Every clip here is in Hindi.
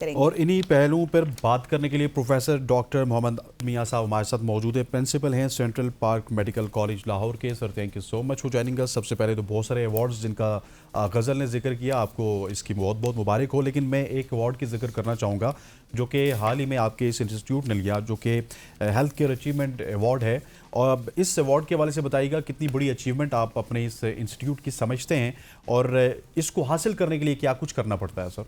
करेंगे। और इन्हीं पहलुओं पर बात करने के लिए प्रोफेसर डॉक्टर मोहम्मद मियां साहब हमारे साथ मौजूद है। प्रिंसिपल हैं central park medical college Lahore के। Sir thank you so much for joining us. सबसे पहले तो बहुत सारे अवार्ड्स जिनका गज़ल ने जिक्र किया, आपको इसकी बहुत बहुत मुबारक हो। लेकिन मैं एक अवार्ड की जिक्र करना चाहूँगा जो कि हाल ही में आपके इस इंस्टीट्यूट ने लिया, जो कि हेल्थ केयर अचीवमेंट अवार्ड है। और अब इस अवार्ड के हवाले से बताइएगा कितनी बड़ी अचीवमेंट आप अपने इस इंस्टीट्यूट की समझते हैं और इसको हासिल करने के लिए क्या कुछ करना पड़ता है सर?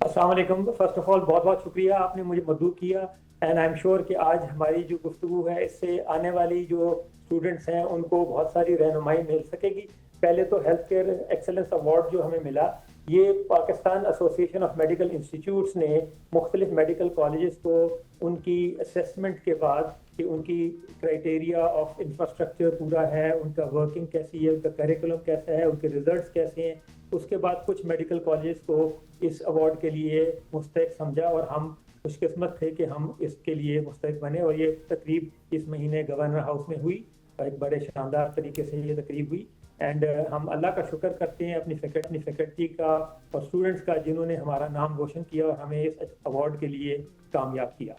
अस्सलाम वालेकुम। फर्स्ट ऑफ ऑल बहुत बहुत शुक्रिया आपने मुझे मदऊ किया। एंड आई एम श्योर कि आज हमारी जो गुफ्तगू है इससे आने वाली जो स्टूडेंट्स हैं उनको बहुत सारी रहनुमाई मिल सकेगी। पहले तो हेल्थ केयर एक्सेलेंस अवार्ड जो हमें मिला, ये Pakistan association of medical institutes ने मुख्तलिफ मेडिकल कॉलेजेस को उनकी असेसमेंट के बाद कि उनकी क्राइटेरिया ऑफ इंफ्रास्ट्रक्चर पूरा है, उनका वर्किंग कैसी है, उनका करिकुलम कैसा है, उनके रिजल्ट्स कैसे हैं, उसके बाद कुछ मेडिकल कॉलेजेस को इस अवार्ड के लिए मुस्तहिक समझा और हम खुशकिस्मत थे कि हम इसके लिए मुस्तहिक बने। और ये तकरीब इस महीने गवर्नर हाउस में हुई, एक बड़े शानदार तरीके से ये तकरीब हुई। एंड हम अल्लाह का शुक्र करते हैं अपनी फैकल्टी का और स्टूडेंट्स का जिन्होंने हमारा नाम रोशन किया और हमें इस अवार्ड के लिए कामयाब किया।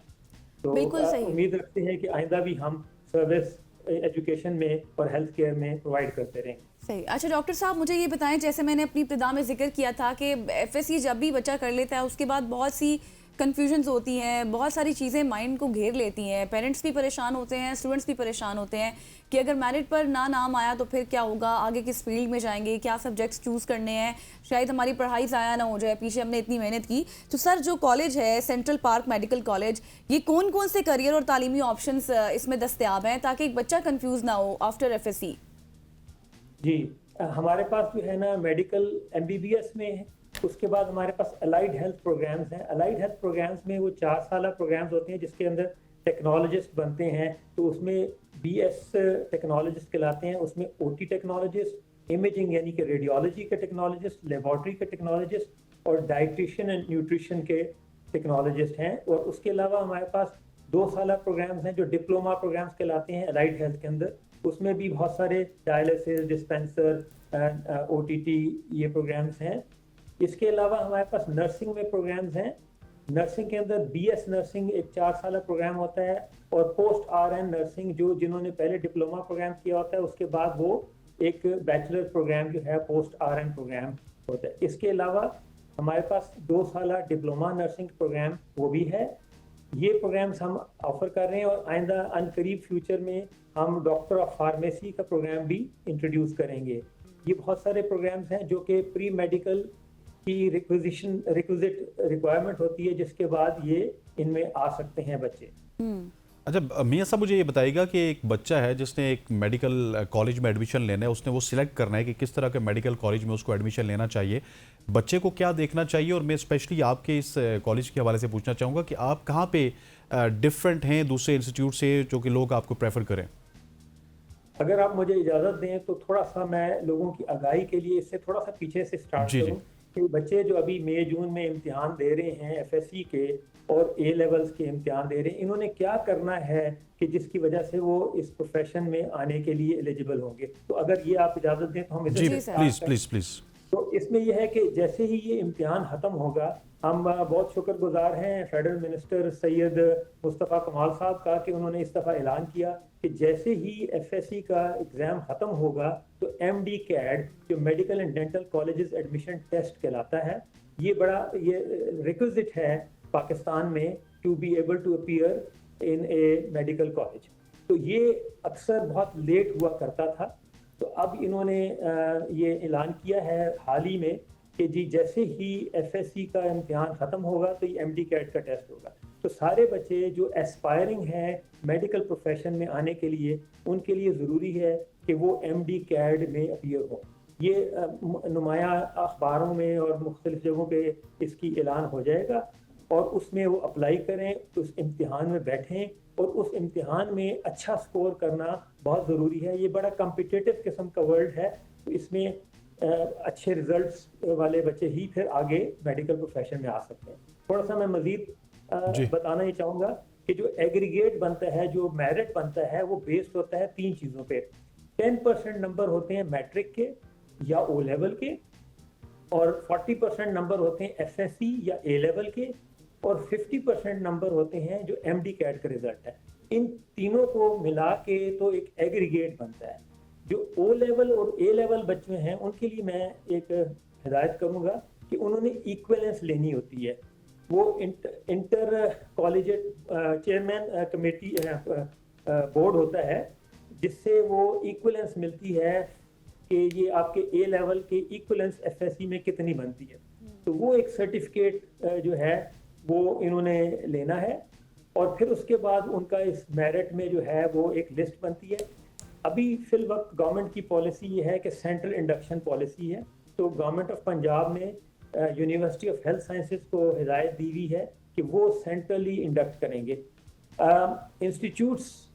तो उम्मीद रखते हैं कि आइंदा भी हम सर्विस एजुकेशन में और हेल्थ केयर में प्रोवाइड करते रहेंगे। सही। अच्छा डॉक्टर साहब, मुझे ये बताएं, जैसे मैंने अपनी इब्तिदा में जिक्र किया था कि एफएससी जब भी बच्चा कर लेता है उसके बाद बहुत सी कन्फ्यूजन्स होती हैं, बहुत सारी चीज़ें माइंड को घेर लेती हैं। पेरेंट्स भी परेशान होते हैं, स्टूडेंट्स भी परेशान होते हैं कि अगर मेरिट पर ना नाम आया तो फिर क्या होगा, आगे किस फील्ड में जाएंगे, क्या सब्जेक्ट्स चूज़ करने हैं, शायद हमारी पढ़ाई ज़ाया ना हो जाए, पीछे हमने इतनी मेहनत की। तो सर, जो कॉलेज है सेंट्रल पार्क मेडिकल कॉलेज, ये कौन कौन से करियर और तालीमी ऑप्शंस इसमें दस्तयाब हैं ताकि एक बच्चा कन्फ्यूज़ ना हो आफ्टर एफएससी? जी, हमारे पास जो है ना मेडिकल एमबीबीएस में है, उसके बाद हमारे पास अलाइड हेल्थ प्रोग्राम्स हैं। अलाइड हेल्थ प्रोग्राम्स में वो 4 साल प्रोग्राम्स होते हैं जिसके अंदर टेक्नोलॉजिस्ट बनते हैं। तो उसमें बीएस टेक्नोलॉजिस्ट कहलाते हैं, उसमें ओटी टेक्नोलॉजिस्ट, इमेजिंग यानी कि रेडियोलॉजी के टेक्नोलॉजिस्ट, लेबॉर्ट्री के टेक्नोलॉजिस्ट और डाइटिशियन एंड न्यूट्रिशन के टेक्नोलॉजिस्ट हैं। और उसके अलावा हमारे पास 2 साल प्रोग्राम्स हैं जो डिप्लोमा प्रोग्राम्स कहलाते हैं अलाइड हेल्थ के अंदर। उसमें भी बहुत सारे डायलिसिस, डिस्पेंसर, ओटीटी ये प्रोग्राम्स हैं। इसके अलावा हमारे पास नर्सिंग में प्रोग्राम्स हैं। नर्सिंग के अंदर बीएस नर्सिंग एक 4 साल प्रोग्राम होता है और पोस्ट आरएन नर्सिंग जो जिन्होंने पहले डिप्लोमा प्रोग्राम किया होता है उसके बाद वो एक बैचलर प्रोग्राम जो है पोस्ट आरएन प्रोग्राम होता है। इसके अलावा हमारे पास 2 साल डिप्लोमा नर्सिंग प्रोग्राम वो भी है। ये प्रोग्राम्स हम ऑफर कर रहे हैं और आइंदा अनकरीब फ्यूचर में हम डॉक्टर ऑफ फार्मेसी का प्रोग्राम भी इंट्रोड्यूस करेंगे। ये बहुत सारे प्रोग्राम्स हैं जो कि प्री मेडिकल की रिक्विजिट रिक्वायरमेंट होती है, जिसके बाद ये इनमें आ सकते हैं बच्चे। अच्छा मियां साहब, मुझे ये बताइएगा कि एक बच्चा है जिसने एक मेडिकल कॉलेज में एडमिशन लेना है, उसने वो सिलेक्ट करना है कि किस तरह के मेडिकल कॉलेज में उसको एडमिशन लेना चाहिए, बच्चे को क्या देखना चाहिए? और मैं स्पेशली आपके इस कॉलेज के हवाले से पूछना चाहूँगा कि आप कहाँ पे डिफरेंट हैं दूसरे इंस्टीट्यूट से जो कि लोग आपको प्रेफर करें? अगर आप मुझे इजाज़त दें तो थोड़ा सा मैं लोगों की आगाही के लिए इससे थोड़ा सा पीछे से स्टार्ट करूँ कि बच्चे जो अभी मई जून में इम्तिहान दे रहे हैं एफएससी के और ए लेवल्स के इम्तिहान दे रहे हैं, इन्होंने क्या करना है कि जिसकी वजह से वो इस प्रोफेशन में आने के लिए एलिजिबल होंगे। तो अगर ये आप इजाज़त दें तो हम प्लीज। तो इसमें यह है कि जैसे ही ये इम्तिहान ख़त्म होगा, हम बहुत शुक्रगुजार हैं फेडरल मिनिस्टर सैयद मुस्तफ़ा कमाल साहब का कि उन्होंने इस दफ़ा ऐलान किया कि जैसे ही एफएससी का एग्ज़ाम ख़त्म होगा तो एमडी कैड जो medical and dental colleges admission test कहलाता है, ये रिक्विजिट है पाकिस्तान में to be able to appear in a medical college. तो ये अक्सर बहुत लेट हुआ करता था। तो अब इन्होंने ये ऐलान किया है हाल ही में कि जी जैसे ही एफएससी का इम्तिहान ख़त्म होगा तो ये एमडी कैट का टेस्ट होगा। तो सारे बच्चे जो एस्पायरिंग हैं मेडिकल प्रोफेशन में आने के लिए, उनके लिए ज़रूरी है कि वो एमडी कैट में अपीयर हों। ये नुमाया अखबारों में और मुख्तलिफ जगहों पे इसकी ऐलान हो जाएगा और उसमें वो अप्लाई करें, उस इम्तिहान में बैठें और उस इम्तिहान में अच्छा स्कोर करना बहुत ज़रूरी है। ये बड़ा कम्पिटिटिव किस्म का वर्ल्ड है, तो इसमें अच्छे रिजल्ट्स वाले बच्चे ही फिर आगे मेडिकल प्रोफेशन में आ सकते हैं। थोड़ा सा मैं मज़ीद बताना ही चाहूँगा कि जो एग्रीगेट बनता है, जो मेरिट बनता है, वो बेस्ड होता है 3 चीज़ों पे। 10% नंबर होते हैं मैट्रिक के या ओ लेवल के, और 40% नंबर होते हैं एफएससी या ए लेवल के, और 50% नंबर होते हैं जो एमडी कैट का रिजल्ट है। इन तीनों को मिला के तो एक एग्रीगेट बनता है। जो ओ लेवल और ए लेवल बच्चे हैं उनके लिए मैं एक हिदायत करूंगा कि उन्होंने इक्वलेंस लेनी होती है। वो inter collegiate chairman committee board होता है, जिससे वो इक्वलेंस मिलती है कि ये आपके ए लेवल के इक्वलेंस एफएससी में कितनी बनती है। तो वो एक सर्टिफिकेट जो है वो इन्होंने लेना है, और फिर उसके बाद उनका इस मेरिट में जो है वो एक लिस्ट बनती है। अभी फिल वक्त गवर्नमेंट की पॉलिसी ये है कि सेंट्रल इंडक्शन पॉलिसी है, तो गवर्नमेंट ऑफ पंजाब ने यूनिवर्सिटी ऑफ हेल्थ साइंसेज को हिदायत दी हुई है कि वो सेंट्रली इंडक्ट करेंगे। इंस्टीट्यूट्स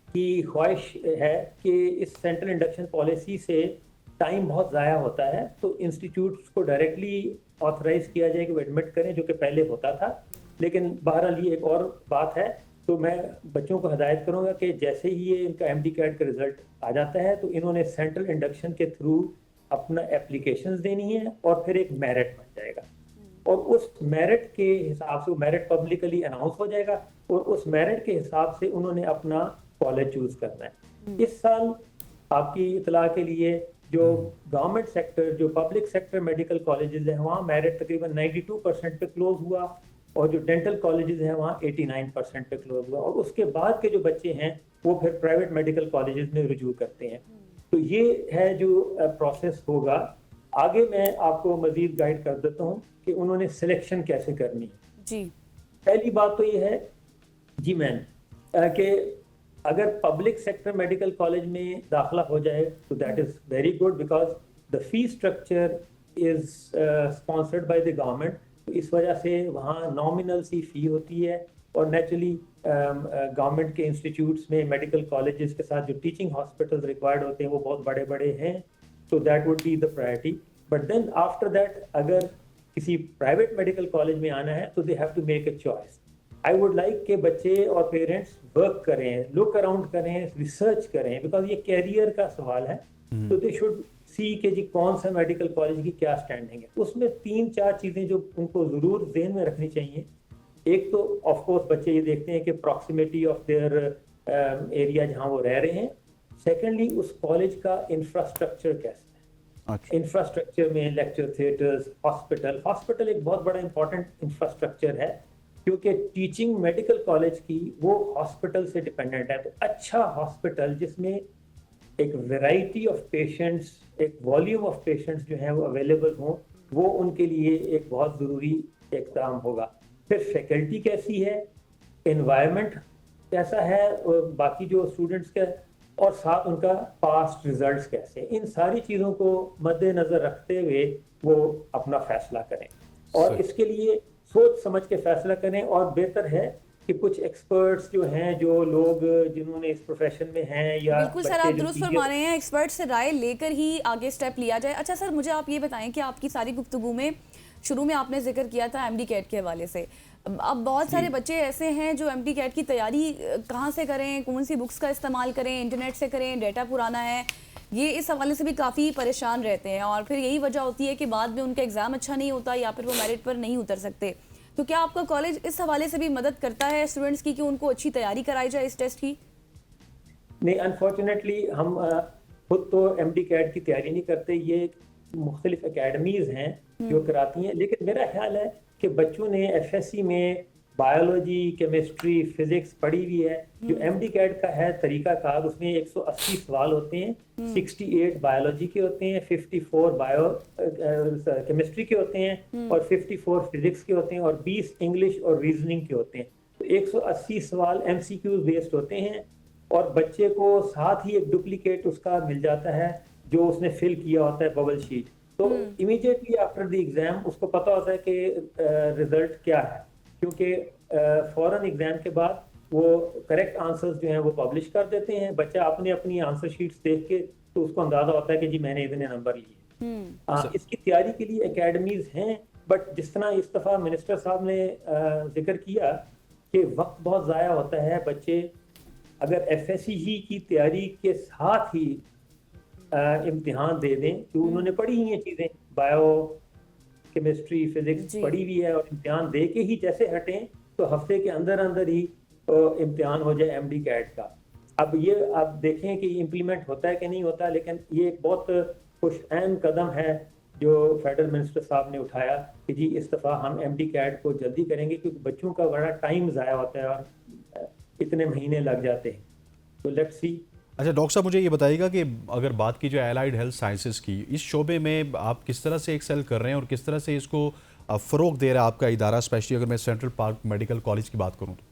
की ख्वाहिश है कि इस सेंट्रल इंडक्शन पॉलिसी से टाइम बहुत ज़ाया होता है, तो इंस्टीट्यूट्स को डायरेक्टली ऑथराइज किया जाए कि वो एडमिट करें, जो कि पहले होता था। लेकिन बहरहाल ये एक और बात है, तो मैं बच्चों को हिदायत करूंगा कि जैसे ही ये इनका एमडी कैट का रिजल्ट आ जाता है तो इन्होंने सेंट्रल इंडक्शन के थ्रू अपना एप्लीकेशंस देनी है, और फिर एक मेरिट बन जाएगा, और उस मेरिट के हिसाब से मेरिट पब्लिकली अनाउंस हो जाएगा, और उस मेरिट के हिसाब से उन्होंने अपना कॉलेज चूज करना है। इस साल आपकी इतला के लिए जो गवर्नमेंट सेक्टर, जो पब्लिक सेक्टर मेडिकल कॉलेजेस हैं, वहाँ मेरिट तकरीबन 92% पे क्लोज हुआ, और जो डेंटल कॉलेजेस हैं वहाँ 89% पे क्लोज हुआ, और उसके बाद के जो बच्चे हैं वो फिर प्राइवेट मेडिकल कॉलेजेस में रुजू करते हैं। तो ये है जो प्रोसेस होगा। आगे मैं आपको मजीद गाइड कर देता हूँ कि उन्होंने सिलेक्शन कैसे करनी है। जी, पहली बात तो ये है जी मैन कि अगर पब्लिक सेक्टर मेडिकल कॉलेज में दाखिला हो जाए तो that is very good, because the fee structure is sponsored by the government. तो इस वजह से वहाँ नॉमिनल सी फी होती है, और नेचुरली गवर्नमेंट के इंस्टीट्यूट्स में मेडिकल कॉलेजेस के साथ जो टीचिंग हॉस्पिटल्स रिक्वायर्ड होते हैं वो बहुत बड़े बड़े हैं, तो that would be the priority. But then after that अगर किसी प्राइवेट मेडिकल कॉलेज में आना है तो they have to make a choice. I would like कि बच्चे और पेरेंट्स वर्क करें, लुक अराउंड करें, रिसर्च करें, बिकॉज ये कैरियर का सवाल है। तो दे शुड सी के जी कौन सा मेडिकल कॉलेज की क्या स्टैंडिंग है। उसमें 3-4 चीज़ें जो उनको ज़रूर ध्यान में रखनी चाहिए। एक तो ऑफ कोर्स बच्चे ये देखते हैं कि प्रॉक्सिमिटी ऑफ देयर एरिया जहाँ वो रह रहे हैं। सेकेंडली उस कॉलेज का इंफ्रास्ट्रक्चर कैसा है। अच्छा। इंफ्रास्ट्रक्चर में लेक्चर थिएटर्स, हॉस्पिटल एक बहुत बड़ा इंपॉर्टेंट इंफ्रास्ट्रक्चर है, क्योंकि टीचिंग मेडिकल कॉलेज की वो हॉस्पिटल से डिपेंडेंट है। तो अच्छा हॉस्पिटल जिसमें एक वैरायटी ऑफ पेशेंट्स, एक वॉल्यूम ऑफ पेशेंट्स जो हैं वो अवेलेबल हों, वो उनके लिए एक बहुत ज़रूरी इक़दाम होगा। फिर फैकल्टी कैसी है, एनवायरनमेंट कैसा है, और बाकी जो स्टूडेंट्स का, और साथ उनका पास्ट रिजल्ट्स कैसे, इन सारी चीज़ों को मद्देनज़र रखते हुए वो अपना फैसला करें, और इसके लिए सोच समझ के फैसला करें। और बेहतर है कि कुछ एक्सपर्ट्स जो हैं, जो लोग जिन्होंने इस प्रोफेशन में हैं, या बिल्कुल सर, आप दुरुस्त फरमा रहे हैं, एक्सपर्ट से राय लेकर ही आगे स्टेप लिया जाए। अच्छा सर, मुझे आप ये बताएं कि आपकी सारी गुफ्तगू में शुरू में आपने जिक्र किया था एमडी कैट के हवाले से। अब बहुत सारे बच्चे ऐसे हैं जो एमडी कैट की तैयारी कहाँ से करें, कौन सी बुक्स का इस्तेमाल करें, इंटरनेट से करें, डेटा पुराना है, ये इस हवाले से भी काफ़ी परेशान रहते हैं, और फिर यही वजह होती है कि बाद में उनका एग्ज़ाम अच्छा नहीं होता या फिर वो मेरिट पर नहीं उतर सकते। तो क्या आपका कॉलेज इस हवाले से भी मदद करता है स्टूडेंट्स की कि उनको अच्छी तैयारी कराई जाए इस टेस्ट की? नहीं, अनफॉर्चुनेटली हम खुद तो एमडी कैट की तैयारी नहीं करते, ये मुख्तलिफ एकेडमीज हैं जो कराती हैं। लेकिन मेरा ख्याल है कि बच्चों ने एफएससी में बायोलॉजी, केमिस्ट्री, फिजिक्स पढ़ी हुई है। जो एमडी कैट का है तरीकाकार, उसमें 180 सवाल होते हैं, 68 बायोलॉजी के होते हैं, 54 केमिस्ट्री के होते हैं, और 54 फिजिक्स के होते हैं, और 20 इंग्लिश और रीजनिंग के होते हैं। तो 180 सवाल एमसीक्यू बेस्ड होते हैं, और बच्चे को साथ ही एक डुप्लीकेट उसका मिल जाता है जो उसने फिल किया होता है, बबल शीट। तो इमीडिएटली आफ्टर द एग्जाम उसको पता होता है कि रिजल्ट क्या है, क्योंकि फौरन एग्जाम के बाद वो करेक्ट आंसर्स जो हैं वो पब्लिश कर देते हैं। बच्चा अपने अपनी आंसर शीट्स देख के तो उसको अंदाजा होता है कि जी मैंने इतने नंबर लिए। इसकी तैयारी के लिए एकेडमीज हैं, बट जिस तरह इस दफ़ा मिनिस्टर साहब ने जिक्र किया कि वक्त बहुत ज़ाया होता है, बच्चे अगर एफएससी की तैयारी के साथ ही इम्तिहान दे दें, तो उन्होंने पढ़ी ही ये चीज़ें, बायो केमिस्ट्री, फिजिक्स जी। पढ़ी हुई है और इम्तिहान दे के ही जैसे हटें तो हफ्ते के अंदर अंदर ही इम्तिहान हो जाए एमडी कैट का। अब ये आप देखें कि इम्प्लीमेंट होता है कि नहीं होता, लेकिन ये एक बहुत खुशअहम कदम है जो फेडरल मिनिस्टर साहब ने उठाया कि जी इस दफ़ा हम एमडी कैट को जल्दी करेंगे, क्योंकि बच्चों का बड़ा टाइम ज़ाया होता है और इतने महीने लग जाते हैं। तो लेट्स सी। अच्छा डॉक्टर साहब, मुझे ये बताइएगा कि अगर बात की जाए एलाइड हेल्थ साइंसेज की, इस शोबे में आप किस तरह से एक्सेल कर रहे हैं और किस तरह से इसको फ़रोग दे रहा है आपका इदारा, स्पेशली अगर मैं सेंट्रल पार्क मेडिकल कॉलेज की बात करूँ तो?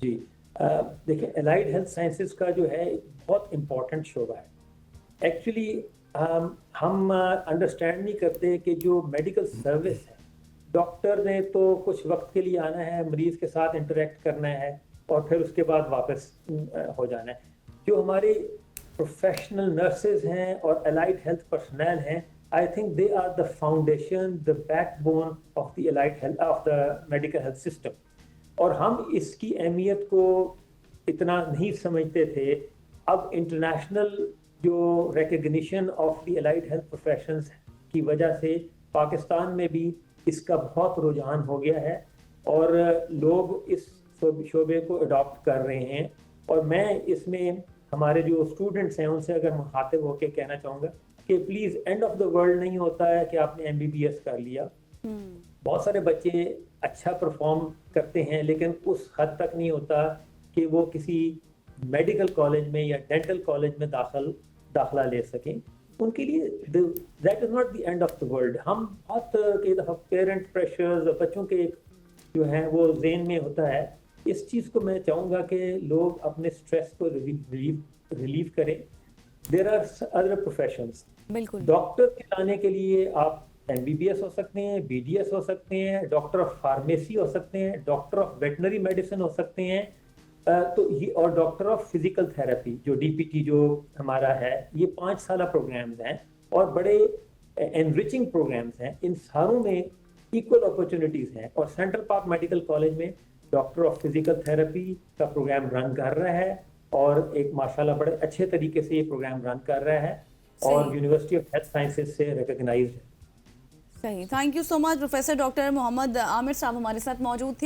जी देखिए, एलाइड हेल्थ साइंसेज का जो है एक बहुत इम्पोर्टेंट शोबा है। एक्चुअली हम अंडरस्टैंड नहीं करते कि जो मेडिकल सर्विस है, डॉक्टर ने तो कुछ वक्त के लिए आना है, मरीज के साथ इंटरेक्ट करना है और फिर उसके बाद वापस हो जाना है। जो हमारे प्रोफेशनल नर्सेज हैं और एलाइड हेल्थ पर्सनल हैं, I think they are the foundation, the backbone of the allied health, of the medical health system. और हम इसकी अहमियत को इतना नहीं समझते थे। अब इंटरनेशनल जो recognition of the allied health professions की वजह से पाकिस्तान में भी इसका बहुत रुझान हो गया है और लोग इस शोबे को अडॉप्ट कर रहे हैं। और मैं इसमें हमारे जो स्टूडेंट्स हैं उनसे अगर मुखातिब होकर कहना चाहूँगा कि please, end of the world नहीं होता है कि आपने एमबीबीएस कर लिया। बहुत सारे बच्चे अच्छा परफॉर्म करते हैं, लेकिन उस हद तक नहीं होता कि वो किसी मेडिकल कॉलेज में या डेंटल कॉलेज में दाखला ले सकें। उनके लिए that is not the end of the world. हम बहुत कई दफ़ा पेरेंट प्रेशर्स बच्चों के जो हैं वो जेन में होता है। इस चीज़ को मैं चाहूँगा कि लोग अपने स्ट्रेस को रिलीव करें। There are other professions. बिल्कुल। डॉक्टर के लाने के लिए आप एमबीबीएस हो सकते हैं, बीडीएस हो सकते हैं, डॉक्टर ऑफ फार्मेसी हो सकते हैं, डॉक्टर ऑफ वेटनरी मेडिसिन हो सकते हैं, तो ये और डॉक्टर ऑफ फिजिकल थेरेपी जो डीपीटी जो हमारा है, ये 5 साला प्रोग्राम्स हैं और बड़े एनरिचिंग प्रोग्राम्स हैं। इन सारों में इक्वल अपॉर्चुनिटीज़ हैं और सेंट्रल पार्क मेडिकल कॉलेज में डॉक्टर ऑफ फिजिकल थेरेपी का प्रोग्राम रन कर रहा है और एक माशाल्लाह बड़े अच्छे तरीके से ये प्रोग्राम रन कर रहा है और यूनिवर्सिटी ऑफ हेल्थ साइंसेज से रिकॉग्नाइज्ड है। सही। Thank you so much professor doctor Mohammad Aamir साहब हमारे साथ मौजूद थे।